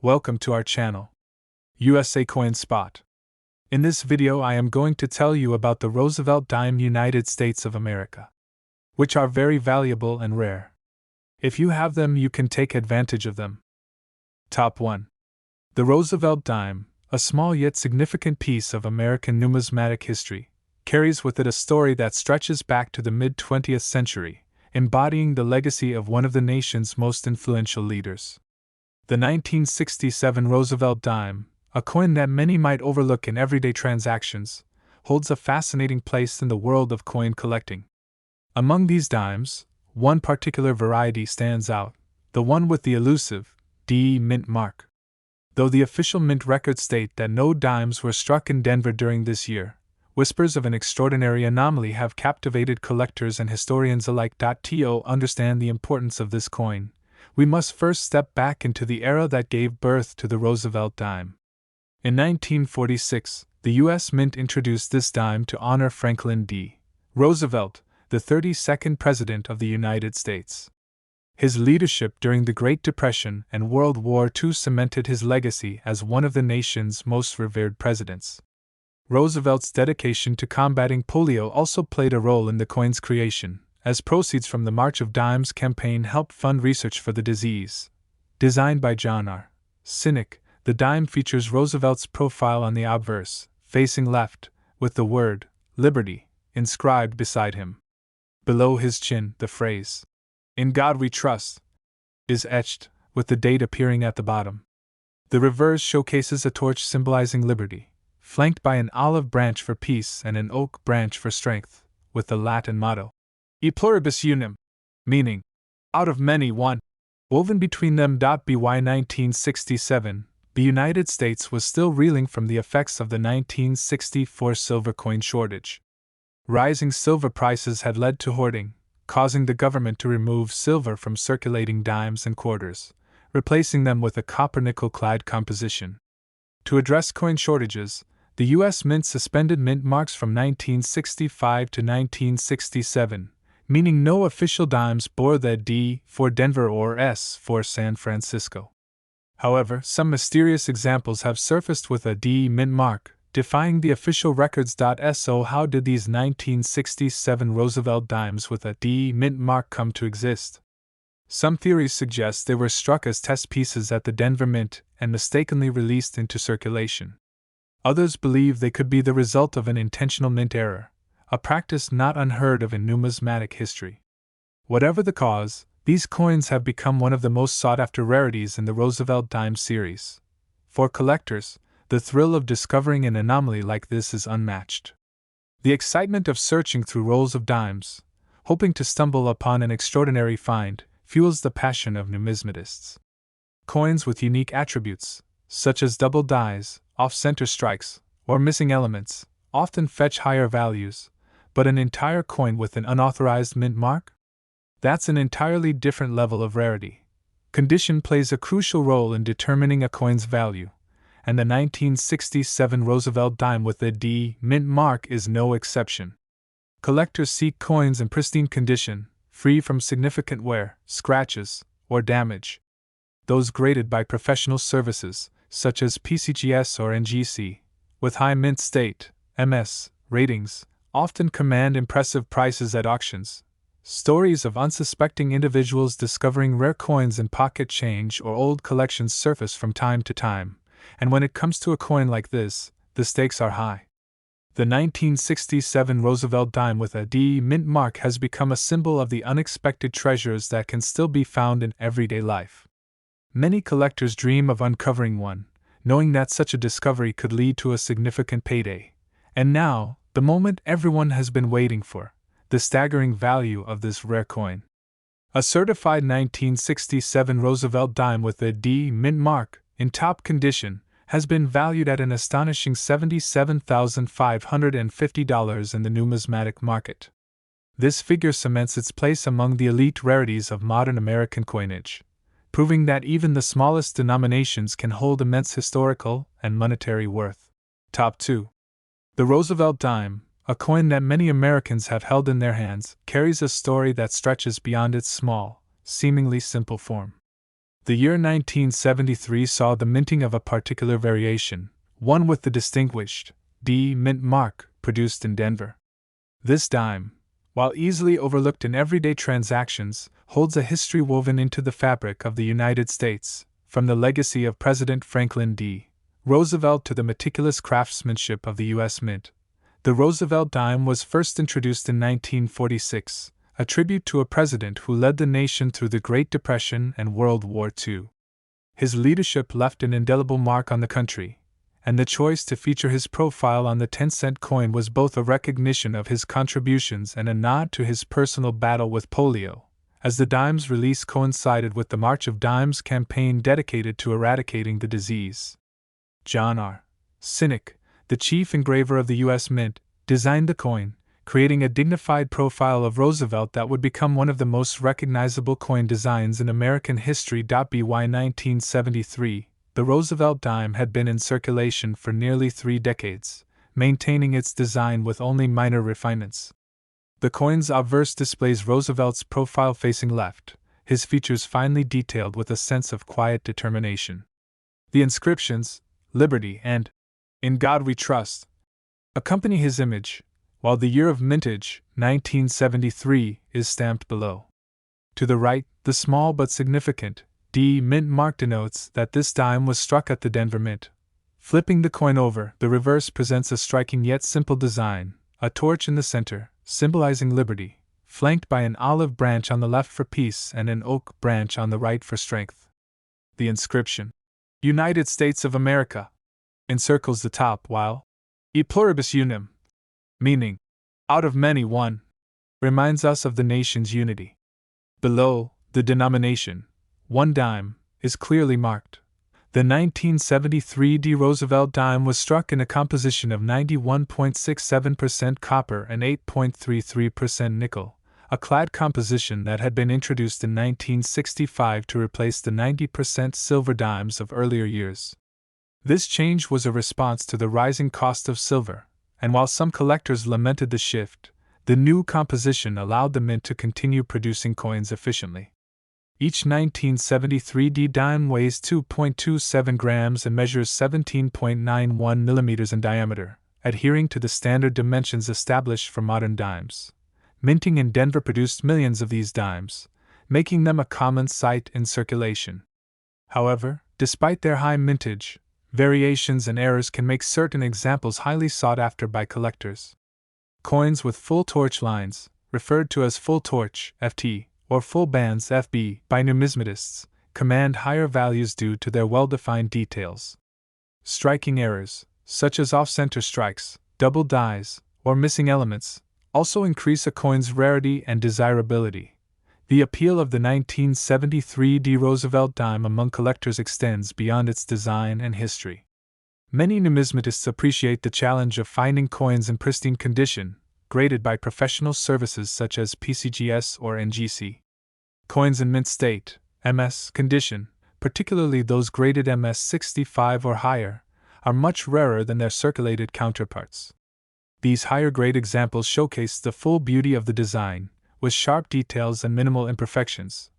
Welcome to our channel, USA Coin Spot. In this video I am going to tell you about the Roosevelt Dime United States of America, which are very valuable and rare. If you have them, you can take advantage of them. Top 1. The Roosevelt Dime, a small yet significant piece of American numismatic history, carries with it a story that stretches back to the mid-20th century, embodying the legacy of one of the nation's most influential leaders. The 1967 Roosevelt Dime, a coin that many might overlook in everyday transactions, holds a fascinating place in the world of coin collecting. Among these dimes, one particular variety stands out, the one with the elusive D mint mark. Though the official mint records state that no dimes were struck in Denver during this year, whispers of an extraordinary anomaly have captivated collectors and historians alike. To understand the importance of this coin, we must first step back into the era that gave birth to the Roosevelt dime. In 1946, the U.S. Mint introduced this dime to honor Franklin D. Roosevelt, the 32nd President of the United States. His leadership during the Great Depression and World War II cemented his legacy as one of the nation's most revered presidents. Roosevelt's dedication to combating polio also played a role in the coin's creation, as proceeds from the March of Dimes campaign helped fund research for the disease. Designed by John R. Sinek, the dime features Roosevelt's profile on the obverse, facing left, with the word "Liberty" inscribed beside him. Below his chin, the phrase, "In God We Trust," is etched, with the date appearing at the bottom. The reverse showcases a torch symbolizing liberty, flanked by an olive branch for peace and an oak branch for strength, with the Latin motto, E pluribus unum, meaning, out of many one, woven between them. By 1967, the United States was still reeling from the effects of the 1964 silver coin shortage. Rising silver prices had led to hoarding, causing the government to remove silver from circulating dimes and quarters, replacing them with a copper-nickel-clad composition. To address coin shortages, the U.S. Mint suspended mint marks from 1965 to 1967, meaning no official dimes bore the D for Denver or S for San Francisco. However, some mysterious examples have surfaced with a D mint mark, defying the official records. So how did these 1967 Roosevelt dimes with a D mint mark come to exist? Some theories suggest they were struck as test pieces at the Denver Mint and mistakenly released into circulation. Others believe they could be the result of an intentional mint error, a practice not unheard of in numismatic history. Whatever the cause, these coins have become one of the most sought-after rarities in the Roosevelt Dime series. For collectors, the thrill of discovering an anomaly like this is unmatched. The excitement of searching through rolls of dimes, hoping to stumble upon an extraordinary find, fuels the passion of numismatists. Coins with unique attributes, such as double dies, off-center strikes, or missing elements, often fetch higher values, but an entire coin with an unauthorized mint mark? That's an entirely different level of rarity. Condition plays a crucial role in determining a coin's value, and the 1967 Roosevelt dime with the D mint mark is no exception. Collectors seek coins in pristine condition, free from significant wear, scratches, or damage. Those graded by professional services, such as PCGS or NGC, with high mint state (MS) ratings, often command impressive prices at auctions. Stories of unsuspecting individuals discovering rare coins in pocket change or old collections surface from time to time, and when it comes to a coin like this, the stakes are high. The 1967 Roosevelt dime with a D mint mark has become a symbol of the unexpected treasures that can still be found in everyday life. Many collectors dream of uncovering one, knowing that such a discovery could lead to a significant payday. And now, the moment everyone has been waiting for, the staggering value of this rare coin. A certified 1967 Roosevelt dime with a D mint mark, in top condition, has been valued at an astonishing $77,550 in the numismatic market. This figure cements its place among the elite rarities of modern American coinage, proving that even the smallest denominations can hold immense historical and monetary worth. Top 2. The Roosevelt dime, a coin that many Americans have held in their hands, carries a story that stretches beyond its small, seemingly simple form. The year 1973 saw the minting of a particular variation, one with the distinguished D mint mark, produced in Denver. This dime, while easily overlooked in everyday transactions, holds a history woven into the fabric of the United States, from the legacy of President Franklin D. Roosevelt to the meticulous craftsmanship of the U.S. Mint. The Roosevelt dime was first introduced in 1946, a tribute to a president who led the nation through the Great Depression and World War II. His leadership left an indelible mark on the country, and the choice to feature his profile on the 10-cent coin was both a recognition of his contributions and a nod to his personal battle with polio, as the dime's release coincided with the March of Dimes campaign dedicated to eradicating the disease. John R. Sinek, the chief engraver of the U.S. Mint, designed the coin, creating a dignified profile of Roosevelt that would become one of the most recognizable coin designs in American history. By 1973, the Roosevelt dime had been in circulation for nearly 3 decades, maintaining its design with only minor refinements. The coin's obverse displays Roosevelt's profile facing left, his features finely detailed with a sense of quiet determination. The inscriptions, "Liberty" and "In God We Trust," accompany his image, while the year of mintage, 1973, is stamped below. To the right, the small but significant D mint mark denotes that this dime was struck at the Denver Mint. Flipping the coin over, the reverse presents a striking yet simple design, a torch in the center, symbolizing liberty, flanked by an olive branch on the left for peace and an oak branch on the right for strength. The inscription, "United States of America," encircles the top, while "E pluribus unum," meaning, "out of many one," reminds us of the nation's unity. Below, the denomination, 1 dime, is clearly marked. The 1973 D. Roosevelt dime was struck in a composition of 91.67% copper and 8.33% nickel, a clad composition that had been introduced in 1965 to replace the 90% silver dimes of earlier years. This change was a response to the rising cost of silver, and while some collectors lamented the shift, the new composition allowed the mint to continue producing coins efficiently. Each 1973 D dime weighs 2.27 grams and measures 17.91 millimeters in diameter, adhering to the standard dimensions established for modern dimes. Minting in Denver produced millions of these dimes, making them a common sight in circulation. However, despite their high mintage, variations and errors can make certain examples highly sought after by collectors. Coins with full torch lines, referred to as full torch (FT), or full bands (FB) by numismatists, command higher values due to their well-defined details. Striking errors, such as off-center strikes, double dies, or missing elements, also increase a coin's rarity and desirability. The appeal of the 1973 D. Roosevelt dime among collectors extends beyond its design and history. Many numismatists appreciate the challenge of finding coins in pristine condition, graded by professional services such as PCGS or NGC. Coins in mint state, MS condition, particularly those graded MS 65 or higher, are much rarer than their circulated counterparts. These higher grade examples showcase the full beauty of the design, with sharp details and minimal imperfections.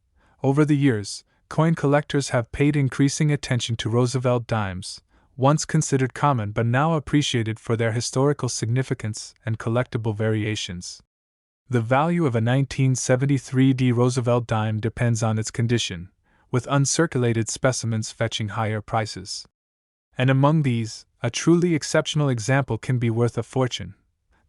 Over the years, coin collectors have paid increasing attention to Roosevelt dimes, once considered common but now appreciated for their historical significance and collectible variations. The value of a 1973 D. Roosevelt dime depends on its condition, with uncirculated specimens fetching higher prices. And among these, a truly exceptional example can be worth a fortune.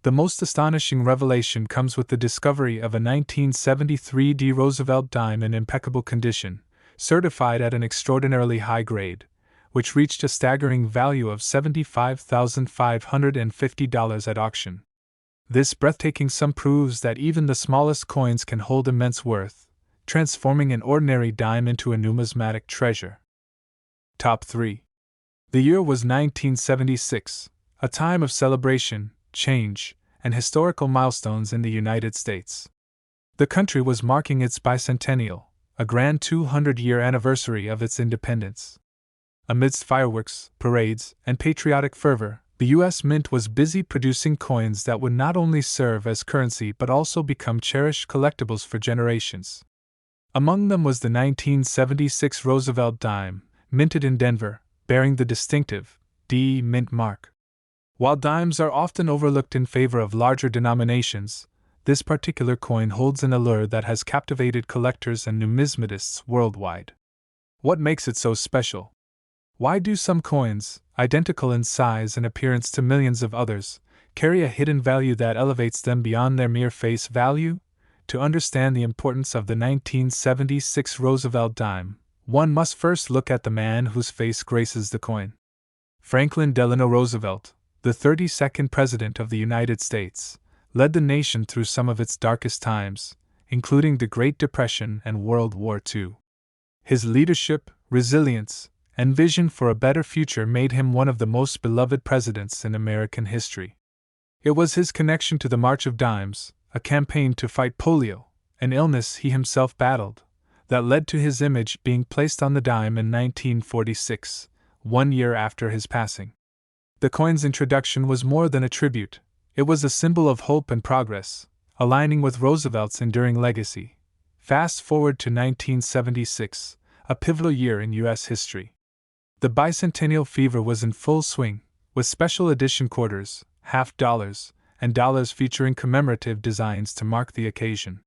The most astonishing revelation comes with the discovery of a 1973 D. Roosevelt dime in impeccable condition, certified at an extraordinarily high grade, which reached a staggering value of $75,550 at auction. This breathtaking sum proves that even the smallest coins can hold immense worth, transforming an ordinary dime into a numismatic treasure. Top 3. The year was 1976, a time of celebration, change, and historical milestones in the United States. The country was marking its bicentennial, a grand 200-year anniversary of its independence. Amidst fireworks, parades, and patriotic fervor, the U.S. Mint was busy producing coins that would not only serve as currency but also become cherished collectibles for generations. Among them was the 1976 Roosevelt Dime, minted in Denver, bearing the distinctive D mint mark. While dimes are often overlooked in favor of larger denominations, this particular coin holds an allure that has captivated collectors and numismatists worldwide. What makes it so special? Why do some coins, identical in size and appearance to millions of others, carry a hidden value that elevates them beyond their mere face value? To understand the importance of the 1976 Roosevelt dime, one must first look at the man whose face graces the coin. Franklin Delano Roosevelt, the 32nd President of the United States, led the nation through some of its darkest times, including the Great Depression and World War II. His leadership, resilience, and vision for a better future made him one of the most beloved presidents in American history. It was his connection to the March of Dimes, a campaign to fight polio, an illness he himself battled, that led to his image being placed on the dime in 1946, 1 year after his passing. The coin's introduction was more than a tribute, it was a symbol of hope and progress, aligning with Roosevelt's enduring legacy. Fast forward to 1976, a pivotal year in U.S. history. The bicentennial fever was in full swing, with special edition quarters, half dollars, and dollars featuring commemorative designs to mark the occasion.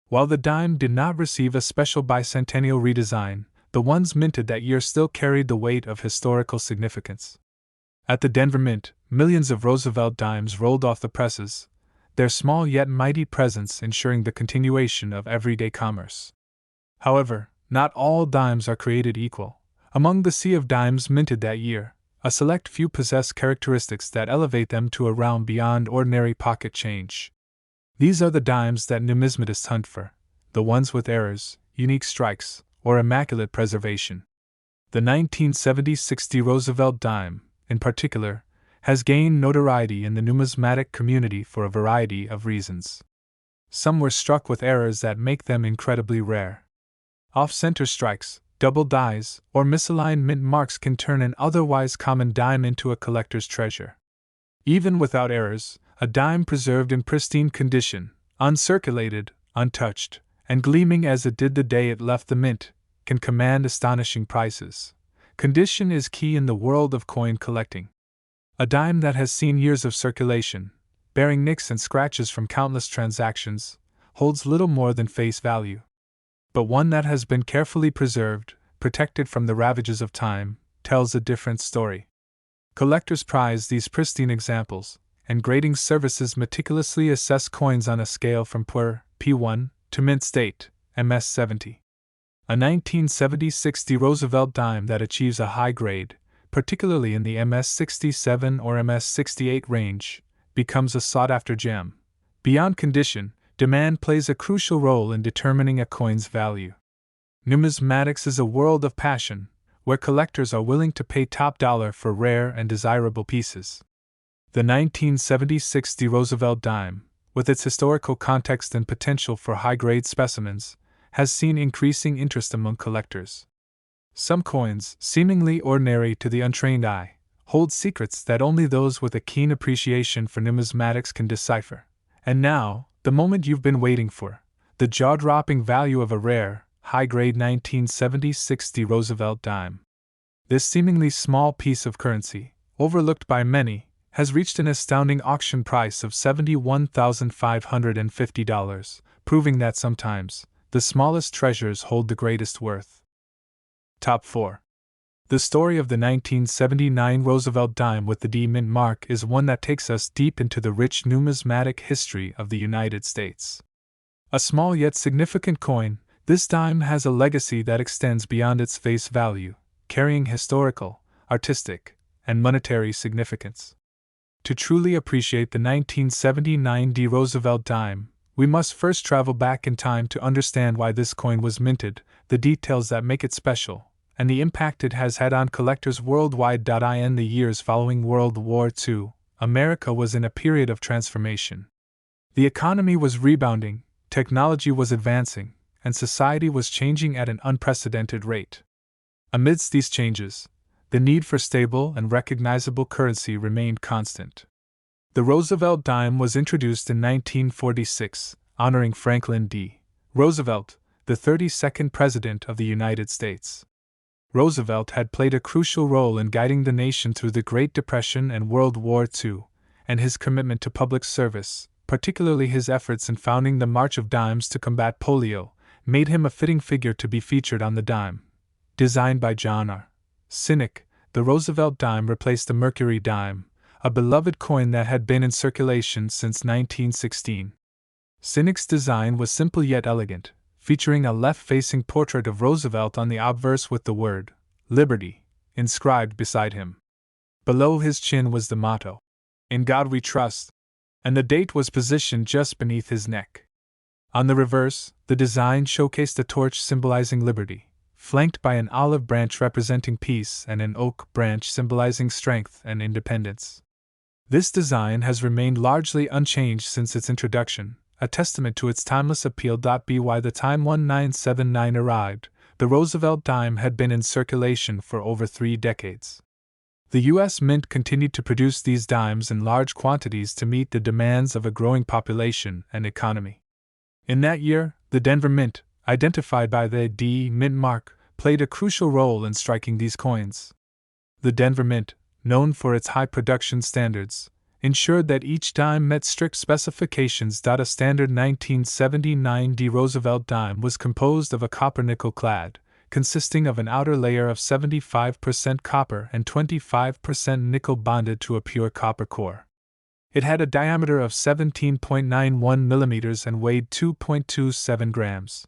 While the dime did not receive a special bicentennial redesign, the ones minted that year still carried the weight of historical significance. At the Denver Mint, millions of Roosevelt dimes rolled off the presses, their small yet mighty presence ensuring the continuation of everyday commerce. However, not all dimes are created equal. Among the sea of dimes minted that year, a select few possess characteristics that elevate them to a realm beyond ordinary pocket change. These are the dimes that numismatists hunt for, the ones with errors, unique strikes, or immaculate preservation. The 1970-60 Roosevelt dime, in particular, has gained notoriety in the numismatic community for a variety of reasons. Some were struck with errors that make them incredibly rare. Off-center strikes, double dies, or misaligned mint marks can turn an otherwise common dime into a collector's treasure. Even without errors, a dime preserved in pristine condition, uncirculated, untouched, and gleaming as it did the day it left the mint, can command astonishing prices. Condition is key in the world of coin collecting. A dime that has seen years of circulation, bearing nicks and scratches from countless transactions, holds little more than face value. But one that has been carefully preserved, protected from the ravages of time, tells a different story. Collectors prize these pristine examples, and grading services meticulously assess coins on a scale from puer, P1, to mint state, MS-70. A 1970-60 Roosevelt dime that achieves a high grade, particularly in the MS-67 or MS-68 range, becomes a sought-after gem. Beyond condition, demand plays a crucial role in determining a coin's value. Numismatics is a world of passion, where collectors are willing to pay top dollar for rare and desirable pieces. The 1970-60 Roosevelt dime, with its historical context and potential for high-grade specimens, has seen increasing interest among collectors. Some coins, seemingly ordinary to the untrained eye, hold secrets that only those with a keen appreciation for numismatics can decipher. And now, the moment you've been waiting for, the jaw-dropping value of a rare, high-grade 1970-60 Roosevelt dime. This seemingly small piece of currency, overlooked by many, has reached an astounding auction price of $71,550, proving that sometimes, the smallest treasures hold the greatest worth. Top 4. The story of the 1979 Roosevelt dime with the D mint mark is one that takes us deep into the rich numismatic history of the United States. A small yet significant coin, this dime has a legacy that extends beyond its face value, carrying historical, artistic, and monetary significance. To truly appreciate the 1979 D Roosevelt dime, we must first travel back in time to understand why this coin was minted, the details that make it special, and the impact it has had on collectors worldwide. In the years following World War II, America was in a period of transformation. The economy was rebounding, technology was advancing, and society was changing at an unprecedented rate. Amidst these changes, the need for stable and recognizable currency remained constant. The Roosevelt dime was introduced in 1946, honoring Franklin D. Roosevelt, the 32nd President of the United States. Roosevelt had played a crucial role in guiding the nation through the Great Depression and World War II, and his commitment to public service, particularly his efforts in founding the March of Dimes to combat polio, made him a fitting figure to be featured on the dime. Designed by John R. Sinnock, the Roosevelt dime replaced the Mercury dime, a beloved coin that had been in circulation since 1916. Sinnock's design was simple yet elegant, featuring a left-facing portrait of Roosevelt on the obverse with the word, Liberty, inscribed beside him. Below his chin was the motto, In God We Trust, and the date was positioned just beneath his neck. On the reverse, the design showcased a torch symbolizing liberty, flanked by an olive branch representing peace and an oak branch symbolizing strength and independence. This design has remained largely unchanged since its introduction, a testament to its timeless appeal. By the time 1979 arrived, the Roosevelt dime had been in circulation for over 3 decades. The U.S. Mint continued to produce these dimes in large quantities to meet the demands of a growing population and economy. In that year, the Denver Mint, identified by the D Mint mark, played a crucial role in striking these coins. The Denver Mint, known for its high production standards, ensured that each dime met strict specifications. A standard 1979 D Roosevelt dime was composed of a copper nickel clad, consisting of an outer layer of 75% copper and 25% nickel bonded to a pure copper core. It had a diameter of 17.91 mm and weighed 2.27 grams.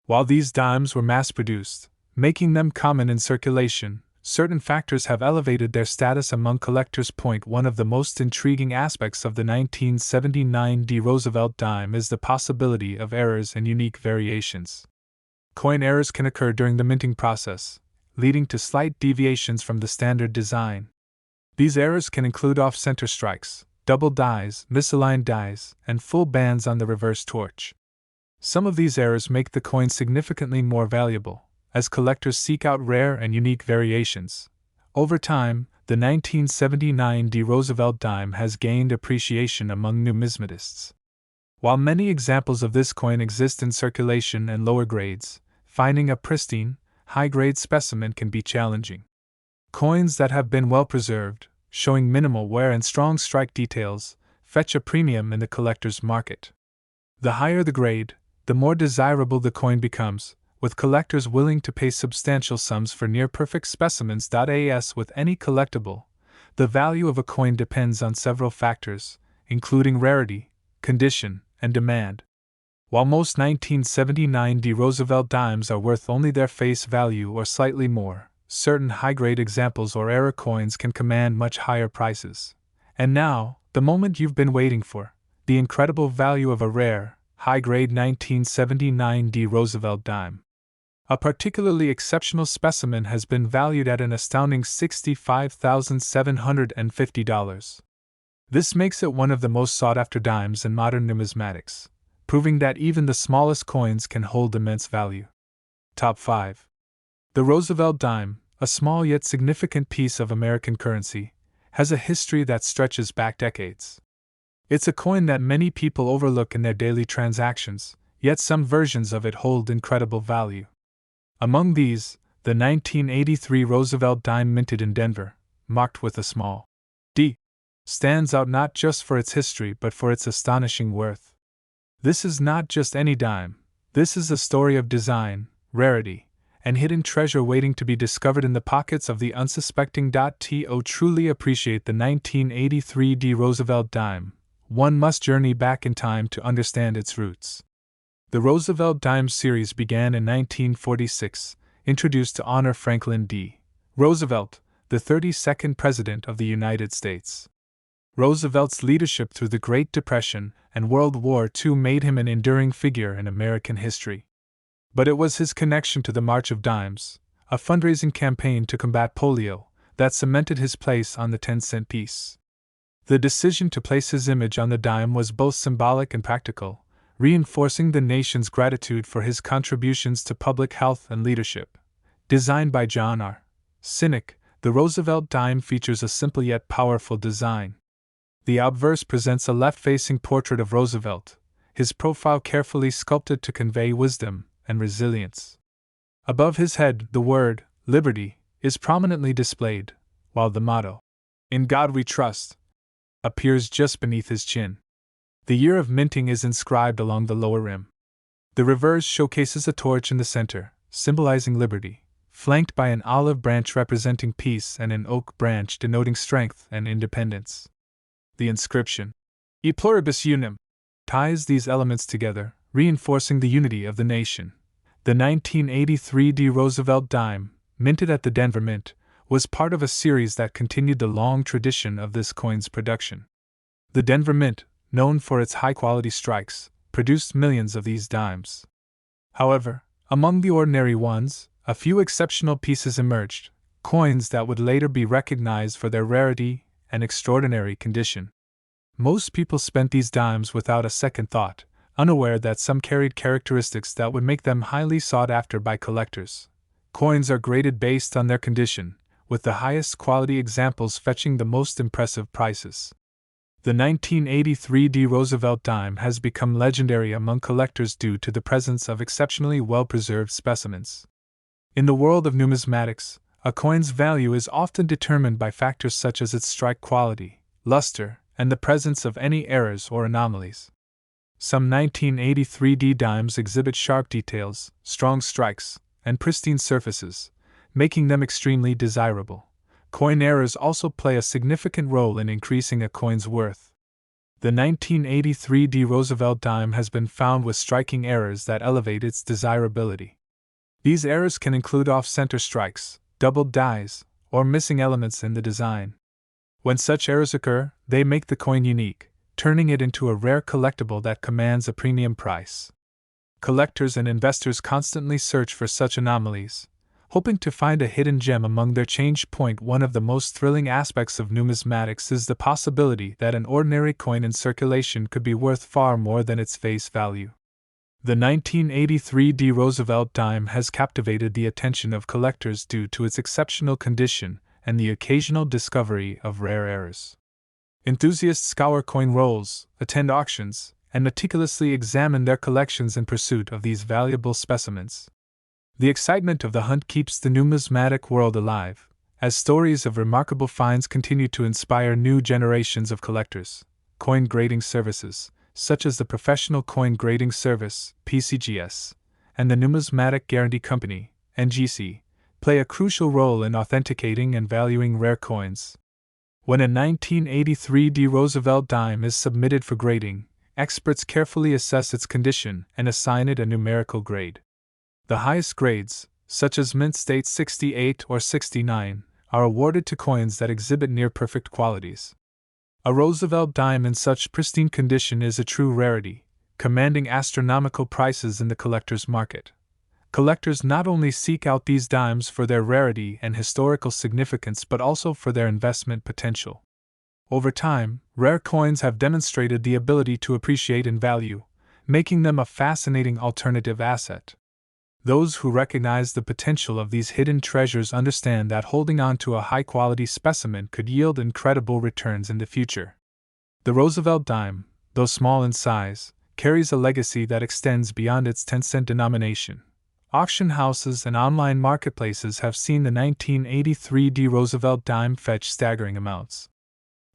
While these dimes were mass-produced, making them common in circulation, certain factors have elevated their status among collectors. One of the most intriguing aspects of the 1979 D Roosevelt dime is the possibility of errors and unique variations. Coin errors can occur during the minting process, leading to slight deviations from the standard design. These errors can include off-center strikes, double dies, misaligned dies, and full bands on the reverse torch. Some of these errors make the coin significantly more valuable, as collectors seek out rare and unique variations. Over time, the 1979 D Roosevelt dime has gained appreciation among numismatists. While many examples of this coin exist in circulation and lower grades, finding a pristine, high-grade specimen can be challenging. Coins that have been well preserved, showing minimal wear and strong strike details, fetch a premium in the collector's market. The higher the grade, the more desirable the coin becomes, with collectors willing to pay substantial sums for near-perfect specimens. As with any collectible, the value of a coin depends on several factors, including rarity, condition, and demand. While most 1979 D Roosevelt dimes are worth only their face value or slightly more, certain high-grade examples or error coins can command much higher prices. And now, the moment you've been waiting for, the incredible value of a rare, high-grade 1979 D Roosevelt dime. A particularly exceptional specimen has been valued at an astounding $65,750. This makes it one of the most sought-after dimes in modern numismatics, proving that even the smallest coins can hold immense value. Top 5. The Roosevelt dime, a small yet significant piece of American currency, has a history that stretches back decades. It's a coin that many people overlook in their daily transactions, yet some versions of it hold incredible value. Among these, the 1983 Roosevelt dime minted in Denver, marked with a small D, stands out not just for its history but for its astonishing worth. This is not just any dime, this is a story of design, rarity, and hidden treasure waiting to be discovered in the pockets of the unsuspecting. To truly appreciate the 1983 D Roosevelt dime, one must journey back in time to understand its roots. The Roosevelt dime series began in 1946, introduced to honor Franklin D. Roosevelt, the 32nd President of the United States. Roosevelt's leadership through the Great Depression and World War II made him an enduring figure in American history. But it was his connection to the March of Dimes, a fundraising campaign to combat polio, that cemented his place on the 10-cent piece. The decision to place his image on the dime was both symbolic and practical, reinforcing the nation's gratitude for his contributions to public health and leadership. Designed by John R. Sinnock, the Roosevelt dime features a simple yet powerful design. The obverse presents a left-facing portrait of Roosevelt, his profile carefully sculpted to convey wisdom, and resilience. Above his head, the word, Liberty, is prominently displayed, while the motto, In God We Trust, appears just beneath his chin. The year of minting is inscribed along the lower rim. The reverse showcases a torch in the center, symbolizing liberty, flanked by an olive branch representing peace and an oak branch denoting strength and independence. The inscription, E pluribus unum, ties these elements together, reinforcing the unity of the nation. The 1983 D. Roosevelt dime, minted at the Denver Mint, was part of a series that continued the long tradition of this coin's production. The Denver Mint, known for its high-quality strikes, produced millions of these dimes. However, among the ordinary ones, a few exceptional pieces emerged, coins that would later be recognized for their rarity and extraordinary condition. Most people spent these dimes without a second thought, unaware that some carried characteristics that would make them highly sought after by collectors. Coins are graded based on their condition, with the highest quality examples fetching the most impressive prices. The 1983 D. Roosevelt dime has become legendary among collectors due to the presence of exceptionally well-preserved specimens. In the world of numismatics, a coin's value is often determined by factors such as its strike quality, luster, and the presence of any errors or anomalies. Some 1983 D dimes exhibit sharp details, strong strikes, and pristine surfaces, making them extremely desirable. Coin errors also play a significant role in increasing a coin's worth. The 1983 D. Roosevelt dime has been found with striking errors that elevate its desirability. These errors can include off-center strikes, doubled dies, or missing elements in the design. When such errors occur, they make the coin unique, turning it into a rare collectible that commands a premium price. Collectors and investors constantly search for such anomalies, hoping to find a hidden gem among their change. One of the most thrilling aspects of numismatics is the possibility that an ordinary coin in circulation could be worth far more than its face value. The 1983 D. Roosevelt dime has captivated the attention of collectors due to its exceptional condition and the occasional discovery of rare errors. Enthusiasts scour coin rolls, attend auctions, and meticulously examine their collections in pursuit of these valuable specimens. The excitement of the hunt keeps the numismatic world alive, as stories of remarkable finds continue to inspire new generations of collectors. Coin grading services, such as the Professional Coin Grading Service (PCGS) and the Numismatic Guarantee Company (NGC), play a crucial role in authenticating and valuing rare coins. When a 1983 D. Roosevelt dime is submitted for grading, experts carefully assess its condition and assign it a numerical grade. The highest grades, such as mint state 68 or 69, are awarded to coins that exhibit near-perfect qualities. A Roosevelt dime in such pristine condition is a true rarity, commanding astronomical prices in the collector's market. Collectors not only seek out these dimes for their rarity and historical significance but also for their investment potential. Over time, rare coins have demonstrated the ability to appreciate in value, making them a fascinating alternative asset. Those who recognize the potential of these hidden treasures understand that holding on to a high-quality specimen could yield incredible returns in the future. The Roosevelt dime, though small in size, carries a legacy that extends beyond its 10-cent denomination. Auction houses and online marketplaces have seen the 1983 D. Roosevelt dime fetch staggering amounts.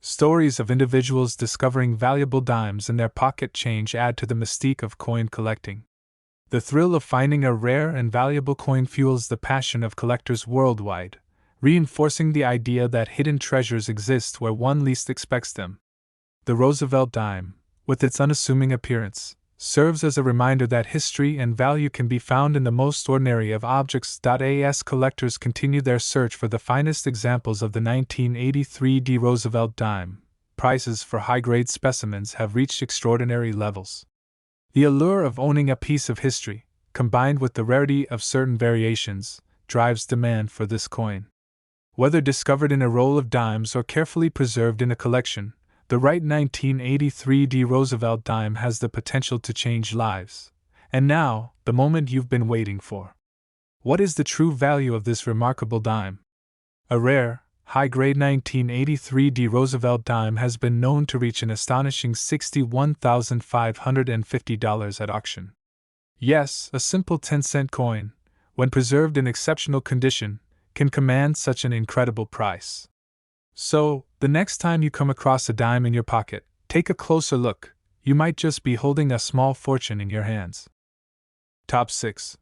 Stories of individuals discovering valuable dimes in their pocket change add to the mystique of coin collecting. The thrill of finding a rare and valuable coin fuels the passion of collectors worldwide, reinforcing the idea that hidden treasures exist where one least expects them. The Roosevelt dime, with its unassuming appearance, serves as a reminder that history and value can be found in the most ordinary of objects. As collectors continue their search for the finest examples of the 1983 D. Roosevelt dime, prices for high-grade specimens have reached extraordinary levels. The allure of owning a piece of history, combined with the rarity of certain variations, drives demand for this coin. Whether discovered in a roll of dimes or carefully preserved in a collection, the right 1983 D. Roosevelt dime has the potential to change lives. And now, the moment you've been waiting for. What is the true value of this remarkable dime? A rare, high-grade 1983 D. Roosevelt dime has been known to reach an astonishing $61,550 at auction. Yes, a simple 10-cent coin, when preserved in exceptional condition, can command such an incredible price. So, the next time you come across a dime in your pocket, take a closer look. You might just be holding a small fortune in your hands. Top 6.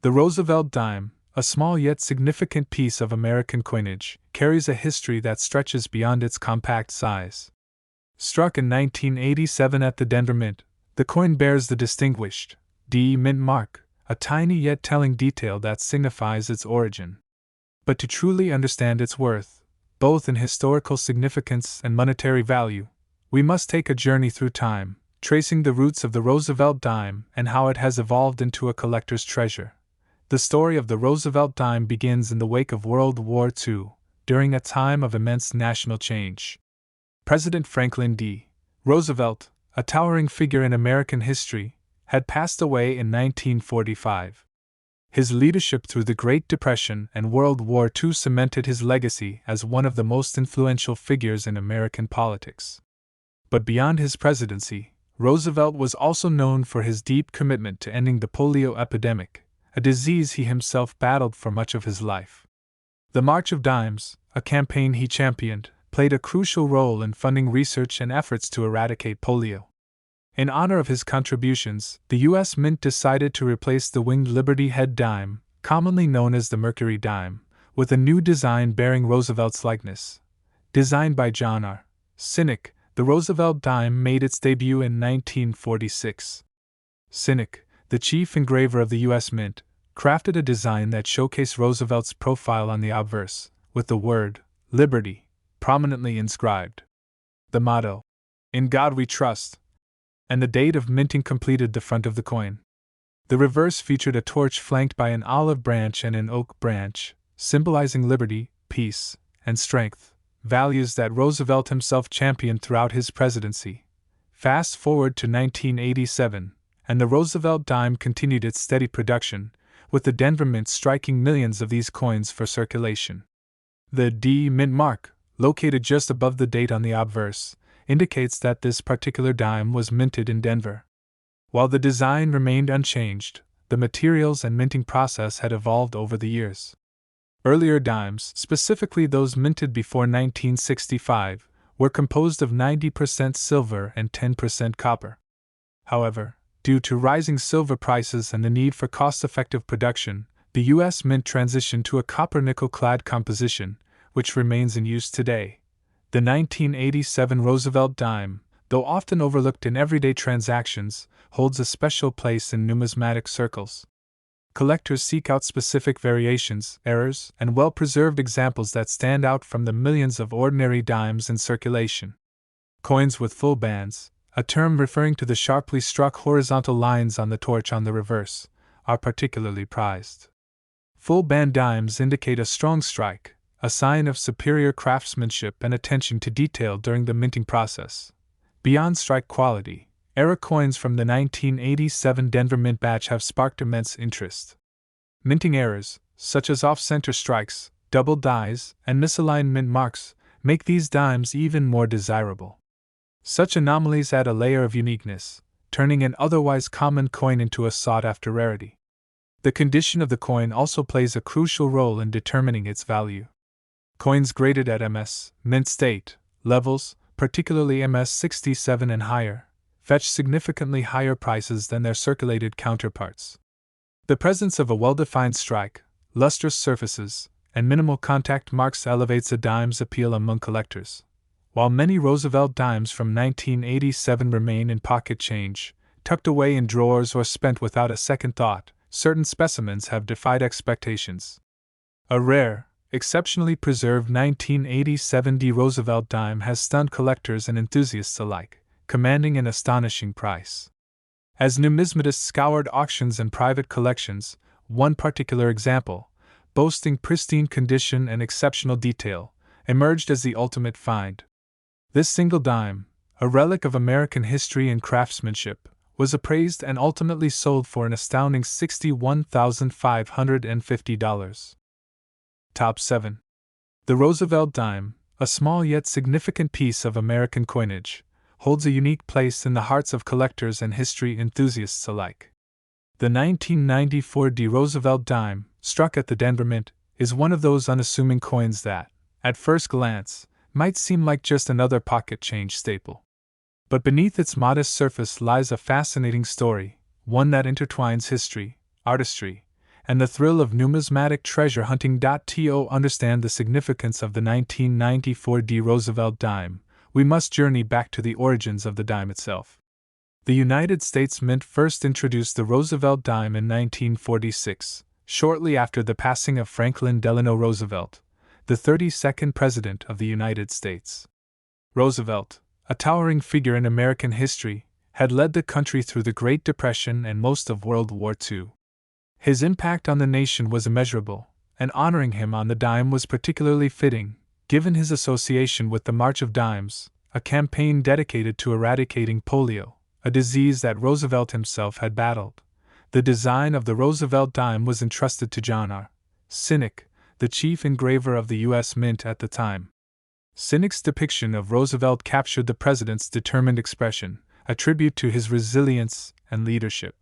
The Roosevelt Dime, a small yet significant piece of American coinage, carries a history that stretches beyond its compact size. Struck in 1987 at the Denver Mint, the coin bears the distinguished D Mint mark, a tiny yet telling detail that signifies its origin. But to truly understand its worth, both in historical significance and monetary value, we must take a journey through time, tracing the roots of the Roosevelt dime and how it has evolved into a collector's treasure. The story of the Roosevelt dime begins in the wake of World War II, during a time of immense national change. President Franklin D. Roosevelt, a towering figure in American history, had passed away in 1945. His leadership through the Great Depression and World War II cemented his legacy as one of the most influential figures in American politics. But beyond his presidency, Roosevelt was also known for his deep commitment to ending the polio epidemic, a disease he himself battled for much of his life. The March of Dimes, a campaign he championed, played a crucial role in funding research and efforts to eradicate polio. In honor of his contributions, the U.S. Mint decided to replace the winged Liberty Head dime, commonly known as the Mercury dime, with a new design bearing Roosevelt's likeness. Designed by John R. Sinek, the Roosevelt dime made its debut in 1946. Sinek, the chief engraver of the U.S. Mint, crafted a design that showcased Roosevelt's profile on the obverse, with the word Liberty prominently inscribed. The motto, "In God We Trust," and the date of minting completed the front of the coin. The reverse featured a torch flanked by an olive branch and an oak branch, symbolizing liberty, peace, and strength, values that Roosevelt himself championed throughout his presidency. Fast forward to 1987, and the Roosevelt dime continued its steady production, with the Denver Mint striking millions of these coins for circulation. The D Mint mark, located just above the date on the obverse, indicates that this particular dime was minted in Denver. While the design remained unchanged, the materials and minting process had evolved over the years. Earlier dimes, specifically those minted before 1965, were composed of 90% silver and 10% copper. However, due to rising silver prices and the need for cost-effective production, the U.S. Mint transitioned to a copper-nickel-clad composition, which remains in use today. The 1987 Roosevelt dime, though often overlooked in everyday transactions, holds a special place in numismatic circles. Collectors seek out specific variations, errors, and well-preserved examples that stand out from the millions of ordinary dimes in circulation. Coins with full bands, a term referring to the sharply struck horizontal lines on the torch on the reverse, are particularly prized. Full band dimes indicate a strong strike, a sign of superior craftsmanship and attention to detail during the minting process. Beyond strike quality, era coins from the 1987 Denver Mint batch have sparked immense interest. Minting errors, such as off-center strikes, double dies, and misaligned mint marks, make these dimes even more desirable. Such anomalies add a layer of uniqueness, turning an otherwise common coin into a sought-after rarity. The condition of the coin also plays a crucial role in determining its value. Coins graded at MS, mint state, levels, particularly MS 67 and higher, fetch significantly higher prices than their circulated counterparts. The presence of a well-defined strike, lustrous surfaces, and minimal contact marks elevates a dime's appeal among collectors. While many Roosevelt dimes from 1987 remain in pocket change, tucked away in drawers or spent without a second thought, certain specimens have defied expectations. A rare, exceptionally preserved 1987 D Roosevelt dime has stunned collectors and enthusiasts alike, commanding an astonishing price. As numismatists scoured auctions and private collections, one particular example, boasting pristine condition and exceptional detail, emerged as the ultimate find. This single dime, a relic of American history and craftsmanship, was appraised and ultimately sold for an astounding $61,550. Top 7. The Roosevelt dime, a small yet significant piece of American coinage, holds a unique place in the hearts of collectors and history enthusiasts alike. The 1994 D Roosevelt dime, struck at the Denver Mint, is one of those unassuming coins that, at first glance, might seem like just another pocket change staple. But beneath its modest surface lies a fascinating story, one that intertwines history, artistry, and the thrill of numismatic treasure hunting. To understand the significance of the 1994 D Roosevelt dime, we must journey back to the origins of the dime itself. The United States Mint first introduced the Roosevelt dime in 1946, shortly after the passing of Franklin Delano Roosevelt, the 32nd President of the United States. Roosevelt, a towering figure in American history, had led the country through the Great Depression and most of World War II. His impact on the nation was immeasurable, and honoring him on the dime was particularly fitting, given his association with the March of Dimes, a campaign dedicated to eradicating polio, a disease that Roosevelt himself had battled. The design of the Roosevelt dime was entrusted to John R. Sinnock, the chief engraver of the U.S. Mint at the time. Sinnock's depiction of Roosevelt captured the president's determined expression, a tribute to his resilience and leadership.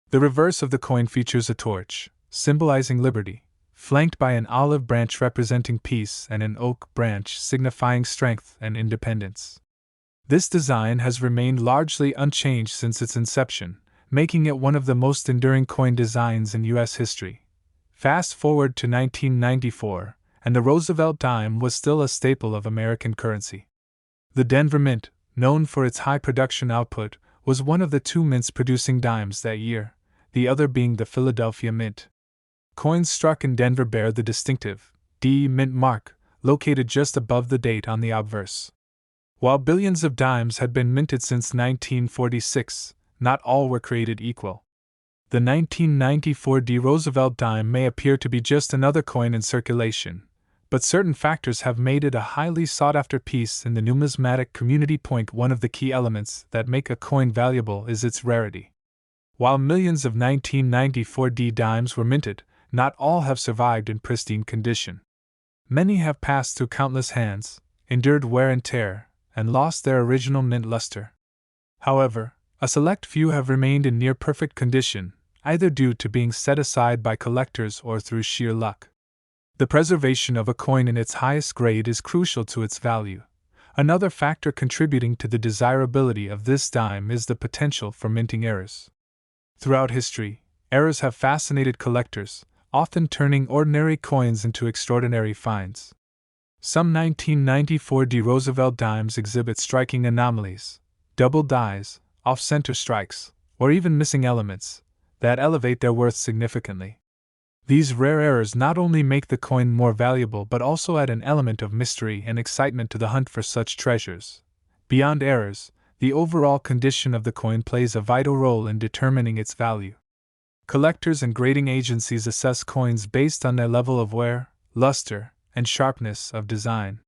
The reverse of the coin features a torch, symbolizing liberty, flanked by an olive branch representing peace and an oak branch signifying strength and independence. This design has remained largely unchanged since its inception, making it one of the most enduring coin designs in U.S. history. Fast forward to 1994, and the Roosevelt dime was still a staple of American currency. The Denver Mint, known for its high production output, was one of the two mints producing dimes that year, the other being the Philadelphia Mint. Coins struck in Denver bear the distinctive D Mint mark, located just above the date on the obverse. While billions of dimes had been minted since 1946, not all were created equal. The 1994 D Roosevelt dime may appear to be just another coin in circulation, but certain factors have made it a highly sought-after piece in the numismatic community. One of the key elements that make a coin valuable is its rarity. While millions of 1994 D dimes were minted, not all have survived in pristine condition. Many have passed through countless hands, endured wear and tear, and lost their original mint luster. However, a select few have remained in near-perfect condition, either due to being set aside by collectors or through sheer luck. The preservation of a coin in its highest grade is crucial to its value. Another factor contributing to the desirability of this dime is the potential for minting errors. Throughout history, errors have fascinated collectors, often turning ordinary coins into extraordinary finds. Some 1994 D Roosevelt dimes exhibit striking anomalies, double dies, off-center strikes, or even missing elements, that elevate their worth significantly. These rare errors not only make the coin more valuable but also add an element of mystery and excitement to the hunt for such treasures. Beyond errors, the overall condition of the coin plays a vital role in determining its value. Collectors and grading agencies assess coins based on their level of wear, luster, and sharpness of design.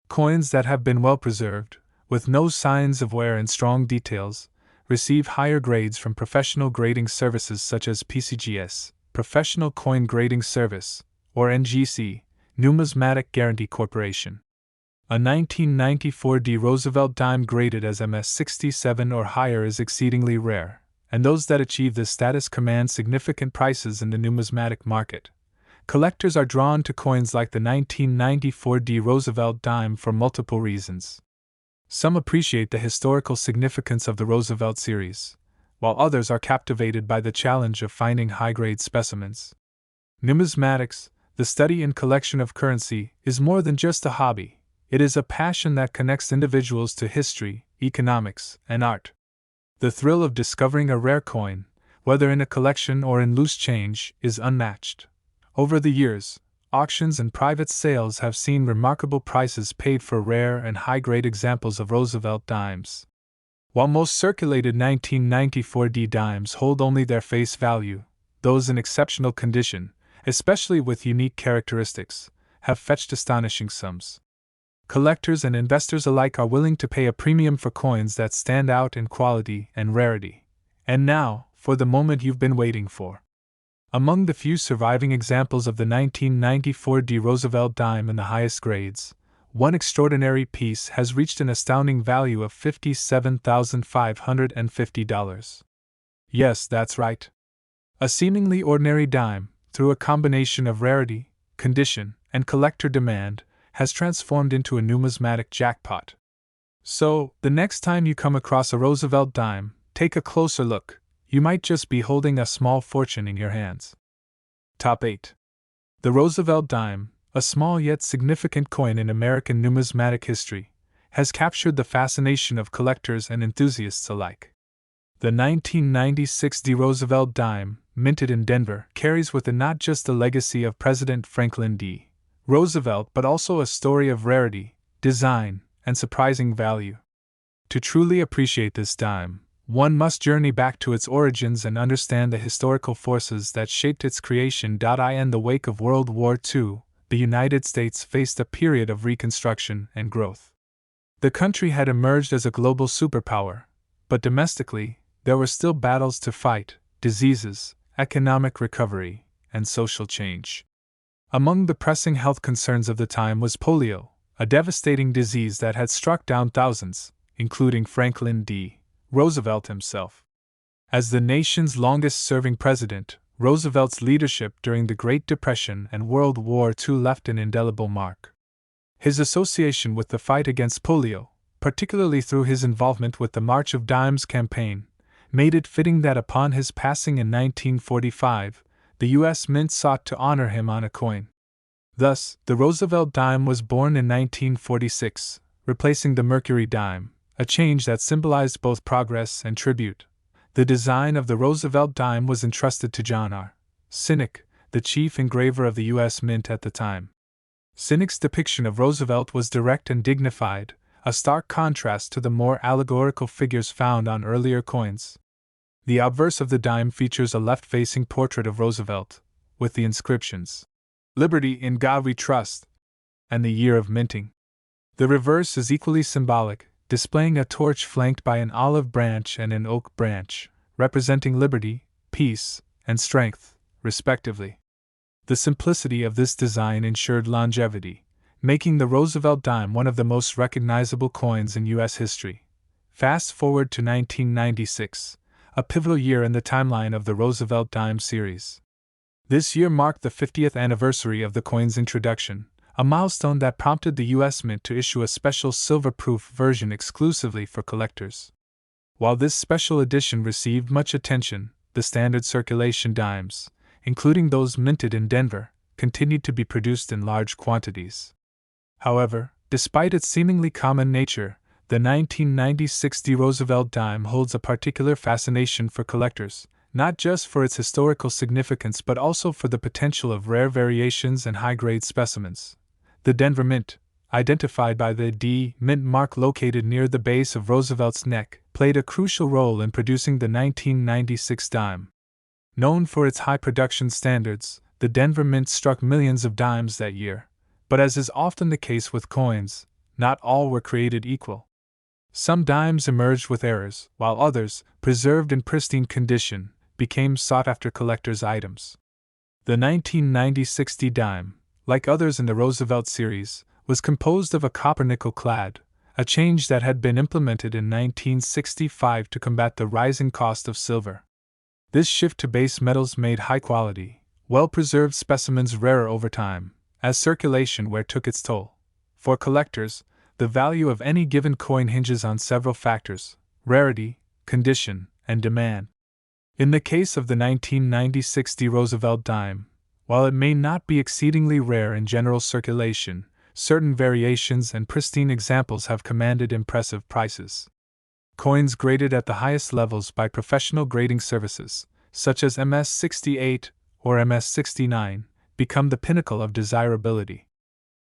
Coins that have been well preserved, with no signs of wear and strong details, receive higher grades from professional grading services such as PCGS, Professional Coin Grading Service, or NGC, Numismatic Guarantee Corporation. A 1994 D Roosevelt dime graded as MS67 or higher is exceedingly rare, and those that achieve this status command significant prices in the numismatic market. Collectors are drawn to coins like the 1994 D Roosevelt dime for multiple reasons. Some appreciate the historical significance of the Roosevelt series, while others are captivated by the challenge of finding high-grade specimens. Numismatics, the study and collection of currency, is more than just a hobby. It is a passion that connects individuals to history, economics, and art. The thrill of discovering a rare coin, whether in a collection or in loose change, is unmatched. Over the years, auctions and private sales have seen remarkable prices paid for rare and high-grade examples of Roosevelt dimes. While most circulated 1994 D dimes hold only their face value, those in exceptional condition, especially with unique characteristics, have fetched astonishing sums. Collectors and investors alike are willing to pay a premium for coins that stand out in quality and rarity. And now, for the moment you've been waiting for. Among the few surviving examples of the 1994 D Roosevelt dime in the highest grades, one extraordinary piece has reached an astounding value of $57,550. Yes, that's right. A seemingly ordinary dime, through a combination of rarity, condition, and collector demand, has transformed into a numismatic jackpot. So, the next time you come across a Roosevelt dime, take a closer look. You might just be holding a small fortune in your hands. Top 8. The Roosevelt dime, a small yet significant coin in American numismatic history, has captured the fascination of collectors and enthusiasts alike. The 1996 Roosevelt dime, minted in Denver, carries with it not just the legacy of President Franklin D. Roosevelt but also a story of rarity, design, and surprising value. To truly appreciate this dime, one must journey back to its origins and understand the historical forces that shaped its creation. In the wake of World War II, the United States faced a period of reconstruction and growth. The country had emerged as a global superpower, but domestically, there were still battles to fight: diseases, economic recovery, and social change. Among the pressing health concerns of the time was polio, a devastating disease that had struck down thousands, including Franklin D. Roosevelt himself. As the nation's longest-serving president, Roosevelt's leadership during the Great Depression and World War II left an indelible mark. His association with the fight against polio, particularly through his involvement with the March of Dimes campaign, made it fitting that upon his passing in 1945, the U.S. Mint sought to honor him on a coin. Thus, the Roosevelt dime was born in 1946, replacing the Mercury dime, a change that symbolized both progress and tribute. The design of the Roosevelt dime was entrusted to John R. Sinek, the chief engraver of the U.S. Mint at the time. Sinek's depiction of Roosevelt was direct and dignified, a stark contrast to the more allegorical figures found on earlier coins. The obverse of the dime features a left-facing portrait of Roosevelt, with the inscriptions, "Liberty, in God we trust," and the year of minting. The reverse is equally symbolic, displaying a torch flanked by an olive branch and an oak branch, representing liberty, peace, and strength, respectively. The simplicity of this design ensured longevity, making the Roosevelt dime one of the most recognizable coins in U.S. history. Fast forward to 1996, a pivotal year in the timeline of the Roosevelt dime series. This year marked the 50th anniversary of the coin's introduction, a milestone that prompted the U.S. Mint to issue a special silver-proof version exclusively for collectors. While this special edition received much attention, the standard circulation dimes, including those minted in Denver, continued to be produced in large quantities. However, despite its seemingly common nature, the 1996 Roosevelt dime holds a particular fascination for collectors, not just for its historical significance but also for the potential of rare variations and high-grade specimens. The Denver Mint, identified by the D Mint mark located near the base of Roosevelt's neck, played a crucial role in producing the 1996 dime. Known for its high production standards, the Denver Mint struck millions of dimes that year, but as is often the case with coins, not all were created equal. Some dimes emerged with errors, while others, preserved in pristine condition, became sought-after collectors' items. The 1996 D dime, like others in the Roosevelt series, was composed of a copper-nickel clad, a change that had been implemented in 1965 to combat the rising cost of silver. This shift to base metals made high-quality, well-preserved specimens rarer over time, as circulation wear took its toll. For collectors, the value of any given coin hinges on several factors: rarity, condition, and demand. In the case of the 1996 D Roosevelt dime, while it may not be exceedingly rare in general circulation, certain variations and pristine examples have commanded impressive prices. Coins graded at the highest levels by professional grading services, such as MS-68 or MS-69, become the pinnacle of desirability.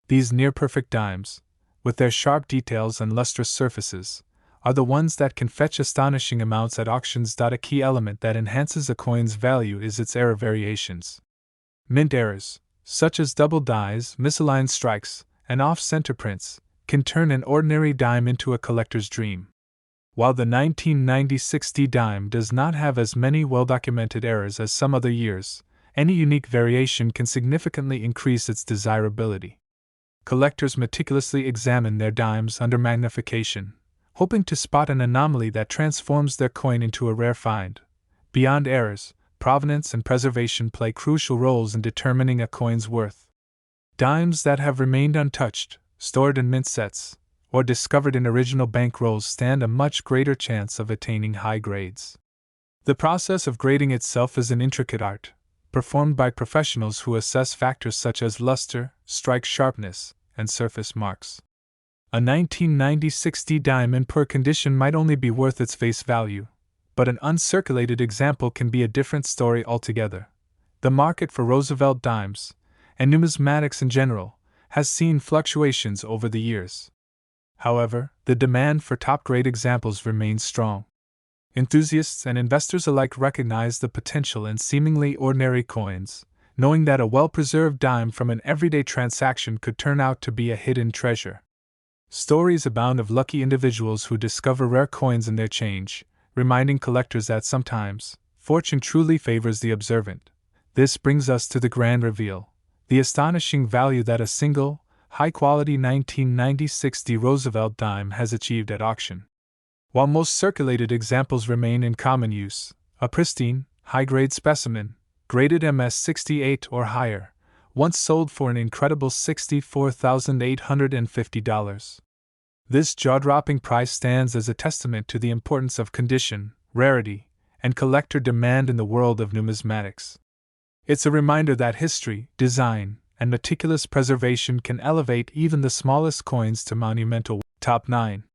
These near-perfect dimes, with their sharp details and lustrous surfaces, are the ones that can fetch astonishing amounts at auctions. A key element that enhances a coin's value is its error variations. Mint errors, such as double dies, misaligned strikes, and off-center prints, can turn an ordinary dime into a collector's dream. While the 1996 D dime does not have as many well-documented errors as some other years, any unique variation can significantly increase its desirability. Collectors meticulously examine their dimes under magnification, hoping to spot an anomaly that transforms their coin into a rare find. Beyond errors, provenance, and preservation play crucial roles in determining a coin's worth. Dimes that have remained untouched, stored in mint sets, or discovered in original bank rolls stand a much greater chance of attaining high grades. The process of grading itself is an intricate art, performed by professionals who assess factors such as luster, strike sharpness, and surface marks. A 1996 D dime in poor condition might only be worth its face value, but an uncirculated example can be a different story altogether. The market for Roosevelt dimes, and numismatics in general, has seen fluctuations over the years. However, the demand for top-grade examples remains strong. Enthusiasts and investors alike recognize the potential in seemingly ordinary coins, knowing that a well-preserved dime from an everyday transaction could turn out to be a hidden treasure. Stories abound of lucky individuals who discover rare coins in their change, reminding collectors that sometimes fortune truly favors the observant. This brings us to the grand reveal, the astonishing value that a single, high-quality 1996 D Roosevelt dime has achieved at auction. While most circulated examples remain in common use, a pristine, high-grade specimen, graded MS-68 or higher, once sold for an incredible $64,850. This jaw-dropping price stands as a testament to the importance of condition, rarity, and collector demand in the world of numismatics. It's a reminder that history, design, and meticulous preservation can elevate even the smallest coins to monumental. Top 9.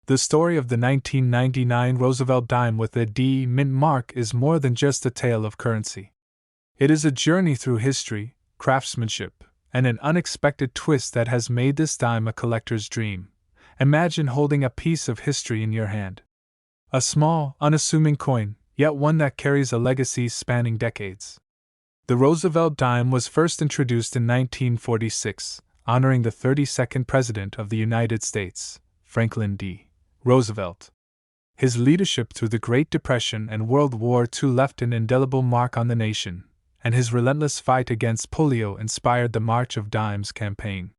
The story of the 1999 Roosevelt dime with a D mint mark is more than just a tale of currency. It is a journey through history, craftsmanship, and an unexpected twist that has made this dime a collector's dream. Imagine holding a piece of history in your hand. A small, unassuming coin, yet one that carries a legacy spanning decades. The Roosevelt dime was first introduced in 1946, honoring the 32nd President of the United States, Franklin D. Roosevelt. His leadership through the Great Depression and World War II left an indelible mark on the nation, and his relentless fight against polio inspired the March of Dimes campaign.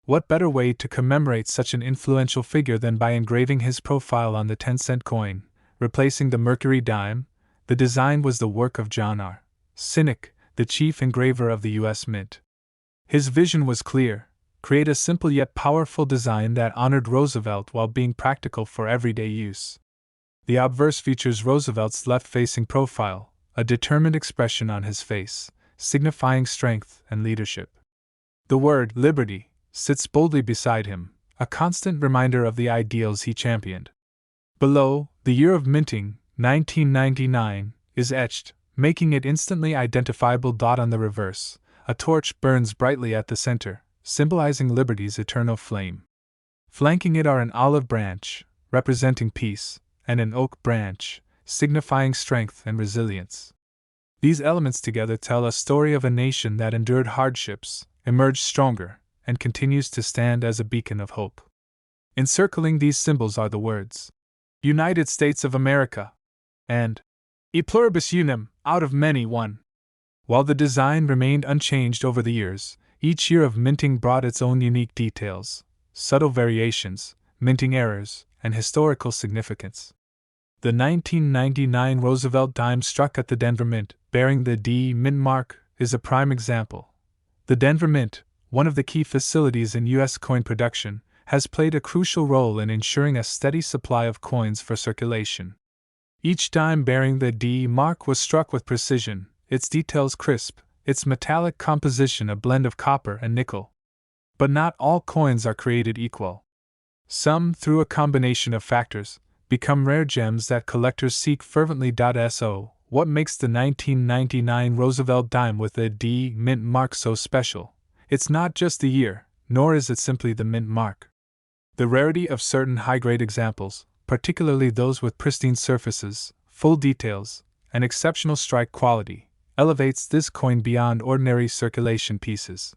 What better way to commemorate such an influential figure than by engraving his profile on the 10-cent coin, replacing the Mercury dime? The design was the work of John R. Sinek, the chief engraver of the U.S. Mint. His vision was clear: create a simple yet powerful design that honored Roosevelt while being practical for everyday use. The obverse features Roosevelt's left-facing profile, a determined expression on his face, signifying strength and leadership. The word liberty sits boldly beside him, a constant reminder of the ideals he championed. Below, the year of minting, 1999, is etched, making it instantly identifiable. On the reverse, a torch burns brightly at the center, symbolizing liberty's eternal flame. Flanking it are an olive branch, representing peace, and an oak branch, signifying strength and resilience. These elements together tell a story of a nation that endured hardships, emerged stronger, and continues to stand as a beacon of hope. Encircling these symbols are the words, United States of America, and E pluribus unum, out of many one. While the design remained unchanged over the years, each year of minting brought its own unique details, subtle variations, minting errors, and historical significance. The 1999 Roosevelt dime struck at the Denver Mint, bearing the D mint mark, is a prime example. The Denver Mint, one of the key facilities in U.S. coin production, has played a crucial role in ensuring a steady supply of coins for circulation. Each dime bearing the D mark was struck with precision, its details crisp, its metallic composition a blend of copper and nickel. But not all coins are created equal. Some, through a combination of factors, become rare gems that collectors seek fervently. So, what makes the 1999 Roosevelt dime with the D mint mark so special? It's not just the year, nor is it simply the mint mark. The rarity of certain high-grade examples, particularly those with pristine surfaces, full details, and exceptional strike quality, elevates this coin beyond ordinary circulation pieces.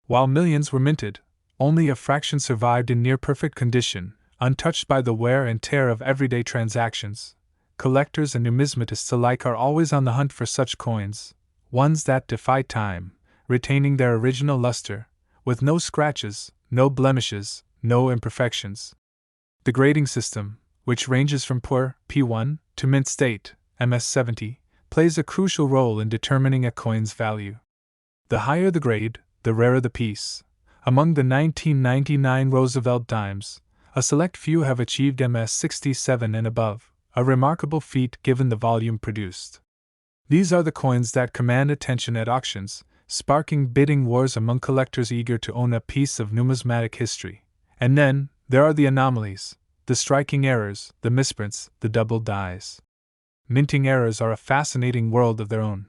While millions were minted, only a fraction survived in near-perfect condition, untouched by the wear and tear of everyday transactions. Collectors and numismatists alike are always on the hunt for such coins, ones that defy time, retaining their original luster, with no scratches, no blemishes, no imperfections. The grading system, which ranges from poor P1 to mint state MS-70, plays a crucial role in determining a coin's value. The higher the grade, the rarer the piece. Among the 1999 Roosevelt Dimes, a select few have achieved MS 67 and above, a remarkable feat given the volume produced. These are the coins that command attention at auctions, sparking bidding wars among collectors eager to own a piece of numismatic history. And then, there are the anomalies, the striking errors, the misprints, the double dies. Minting errors are a fascinating world of their own.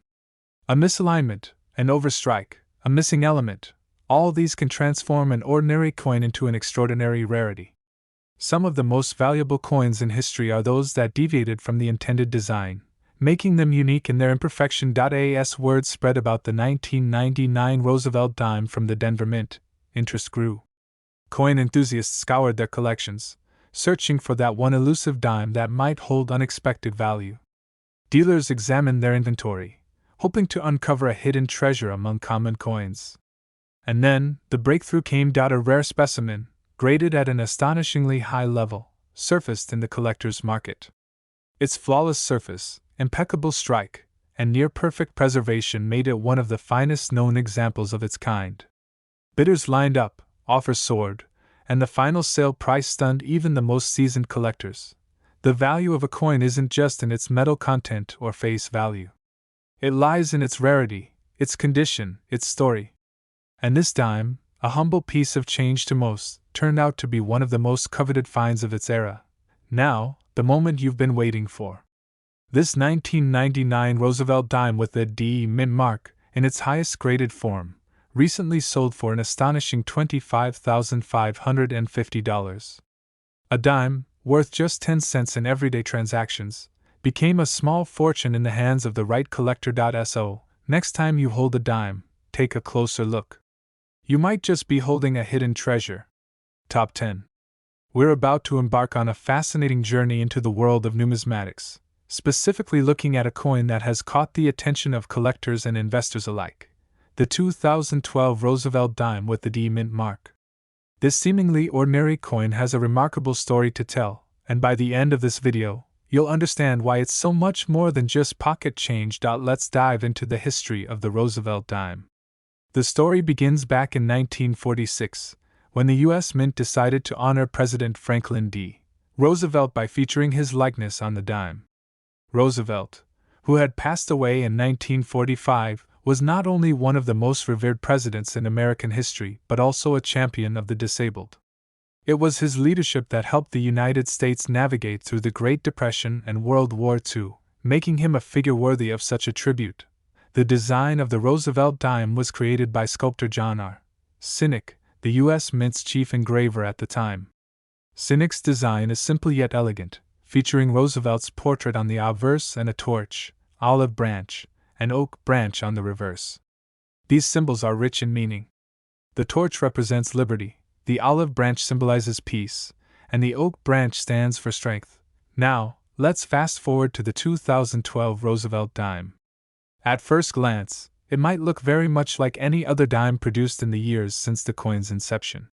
A misalignment, an overstrike, a missing element, all these can transform an ordinary coin into an extraordinary rarity. Some of the most valuable coins in history are those that deviated from the intended design, making them unique in their imperfection. As word spread about the 1999 Roosevelt dime from the Denver Mint, interest grew. Coin enthusiasts scoured their collections, searching for that one elusive dime that might hold unexpected value. Dealers examined their inventory, hoping to uncover a hidden treasure among common coins. And then, the breakthrough came. A rare specimen, graded at an astonishingly high level, surfaced in the collector's market. Its flawless surface, impeccable strike, and near-perfect preservation made it one of the finest known examples of its kind. Bidders lined up, offers soared, and the final sale price stunned even the most seasoned collectors. The value of a coin isn't just in its metal content or face value. It lies in its rarity, its condition, its story. And this dime, a humble piece of change to most, turned out to be one of the most coveted finds of its era. Now, the moment you've been waiting for. This 1999 Roosevelt dime with the D mint mark, in its highest graded form, recently sold for an astonishing $25,550. A dime, worth just 10 cents in everyday transactions, became a small fortune in the hands of the right collector. So, next time you hold a dime, take a closer look. You might just be holding a hidden treasure. Top 10. We're about to embark on a fascinating journey into the world of numismatics, specifically looking at a coin that has caught the attention of collectors and investors alike. The 2012 Roosevelt dime with the D mint mark. This seemingly ordinary coin has a remarkable story to tell, and by the end of this video, you'll understand why it's so much more than just pocket change. Let's dive into the history of the Roosevelt dime. The story begins back in 1946, when the U.S. Mint decided to honor President Franklin D. Roosevelt by featuring his likeness on the dime. Roosevelt, who had passed away in 1945, was not only one of the most revered presidents in American history but also a champion of the disabled. It was his leadership that helped the United States navigate through the Great Depression and World War II, making him a figure worthy of such a tribute. The design of the Roosevelt dime was created by sculptor John R. Sinek, the U.S. Mint's chief engraver at the time. Sinek's design is simple yet elegant, featuring Roosevelt's portrait on the obverse and a torch, olive branch, and oak branch on the reverse. These symbols are rich in meaning. The torch represents liberty, the olive branch symbolizes peace, and the oak branch stands for strength. Now, let's fast forward to the 2012 Roosevelt dime. At first glance, it might look very much like any other dime produced in the years since the coin's inception.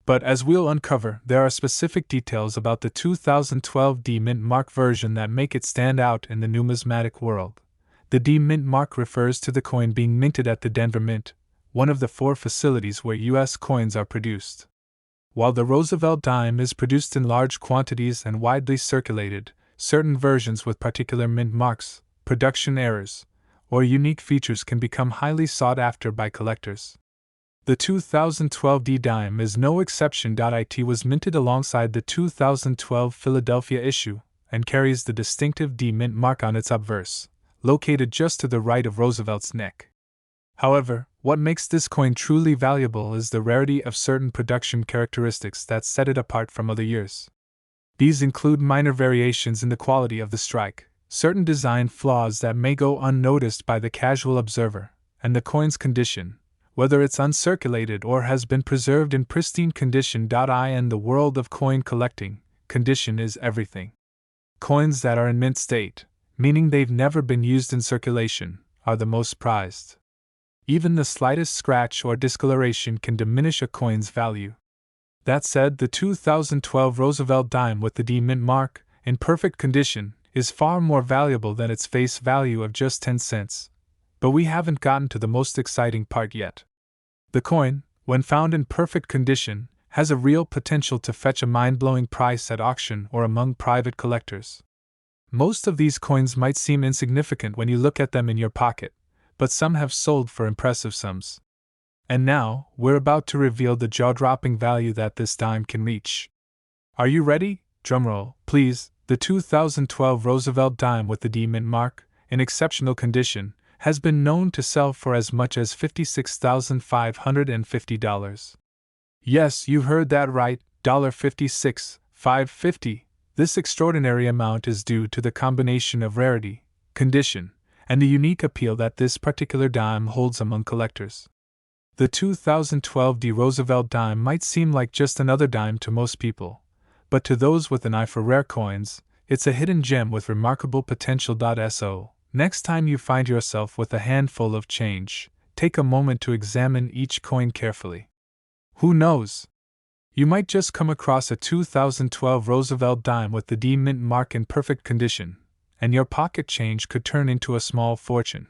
But as we'll uncover, there are specific details about the 2012 D mint mark version that make it stand out in the numismatic world. The D mint mark refers to the coin being minted at the Denver Mint, one of the 4 facilities where U.S. coins are produced. While the Roosevelt dime is produced in large quantities and widely circulated, certain versions with particular mint marks, production errors, or unique features can become highly sought after by collectors. The 2012 D dime is no exception. It was minted alongside the 2012 Philadelphia issue and carries the distinctive D mint mark on its obverse, located just to the right of Roosevelt's neck. However, what makes this coin truly valuable is the rarity of certain production characteristics that set it apart from other years. These include minor variations in the quality of the strike, certain design flaws that may go unnoticed by the casual observer, and the coin's condition, whether it's uncirculated or has been preserved in pristine condition. In the world of coin collecting, condition is everything. Coins that are in mint state, meaning they've never been used in circulation, are the most prized. Even the slightest scratch or discoloration can diminish a coin's value. That said, the 2012 Roosevelt dime with the D mint mark, in perfect condition, is far more valuable than its face value of just 10 cents. But we haven't gotten to the most exciting part yet. The coin, when found in perfect condition, has a real potential to fetch a mind-blowing price at auction or among private collectors. Most of these coins might seem insignificant when you look at them in your pocket, but some have sold for impressive sums. And now, we're about to reveal the jaw-dropping value that this dime can reach. Are you ready? Drumroll, please. The 2012 Roosevelt dime with the D mint mark, in exceptional condition, has been known to sell for as much as $56,550. Yes, you heard that right, $56,550. This extraordinary amount is due to the combination of rarity, condition, and the unique appeal that this particular dime holds among collectors. The 2012 D Roosevelt dime might seem like just another dime to most people, but to those with an eye for rare coins, it's a hidden gem with remarkable potential. So, next time you find yourself with a handful of change, take a moment to examine each coin carefully. Who knows? You might just come across a 2012 Roosevelt dime with the D mint mark in perfect condition, and your pocket change could turn into a small fortune.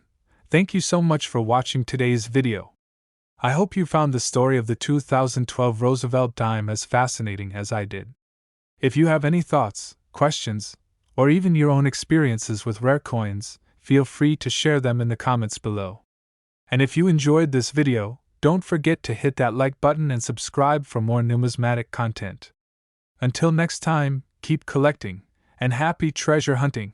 Thank you so much for watching today's video. I hope you found the story of the 2012 Roosevelt dime as fascinating as I did. If you have any thoughts, questions, or even your own experiences with rare coins, feel free to share them in the comments below. And if you enjoyed this video, don't forget to hit that like button and subscribe for more numismatic content. Until next time, keep collecting, and happy treasure hunting!